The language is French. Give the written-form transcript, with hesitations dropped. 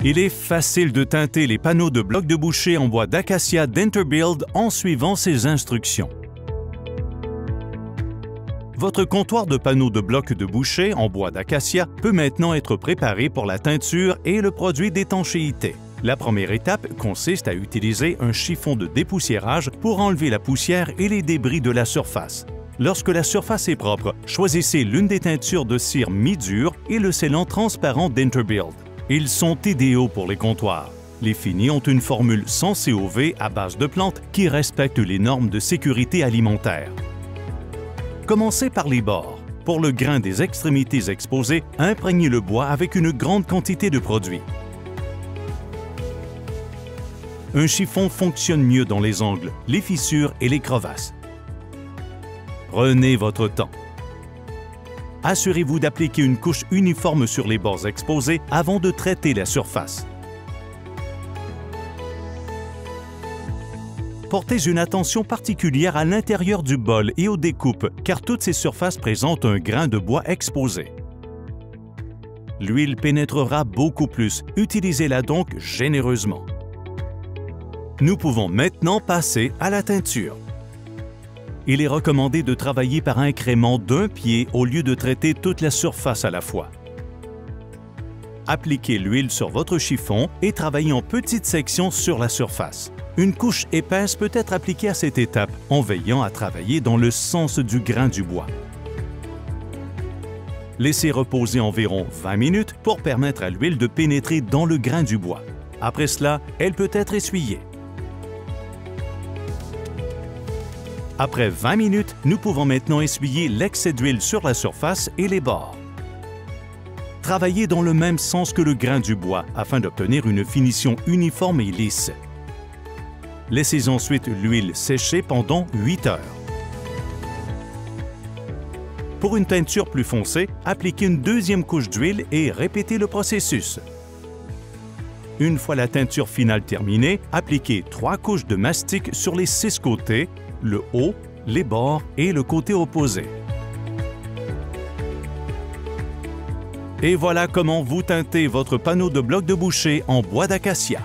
Il est facile de teinter les panneaux de blocs de boucher en bois d'acacia d'Enterbuild en suivant ces instructions. Votre comptoir de panneaux de blocs de boucher en bois d'acacia peut maintenant être préparé pour la teinture et le produit d'étanchéité. La première étape consiste à utiliser un chiffon de dépoussiérage pour enlever la poussière et les débris de la surface. Lorsque la surface est propre, choisissez l'une des teintures de cire mi-dure et le scellant transparent d'Enterbuild. Ils sont idéaux pour les comptoirs. Les finis ont une formule sans COV à base de plantes qui respecte les normes de sécurité alimentaire. Commencez par les bords. Pour le grain des extrémités exposées, imprégnez le bois avec une grande quantité de produit. Un chiffon fonctionne mieux dans les angles, les fissures et les crevasses. Prenez votre temps. Assurez-vous d'appliquer une couche uniforme sur les bords exposés avant de traiter la surface. Portez une attention particulière à l'intérieur du bol et aux découpes, car toutes ces surfaces présentent un grain de bois exposé. L'huile pénétrera beaucoup plus, utilisez-la donc généreusement. Nous pouvons maintenant passer à la teinture. Il est recommandé de travailler par incrément d'un pied au lieu de traiter toute la surface à la fois. Appliquez l'huile sur votre chiffon et travaillez en petites sections sur la surface. Une couche épaisse peut être appliquée à cette étape en veillant à travailler dans le sens du grain du bois. Laissez reposer environ 20 minutes pour permettre à l'huile de pénétrer dans le grain du bois. Après cela, elle peut être essuyée. Après 20 minutes, nous pouvons maintenant essuyer l'excès d'huile sur la surface et les bords. Travaillez dans le même sens que le grain du bois afin d'obtenir une finition uniforme et lisse. Laissez ensuite l'huile sécher pendant 8 heures. Pour une teinture plus foncée, appliquez une deuxième couche d'huile et répétez le processus. Une fois la teinture finale terminée, appliquez 3 couches de mastic sur les 6 côtés, le haut, les bords et le côté opposé. Et voilà comment vous teintez votre panneau de blocs de boucher en bois d'acacia.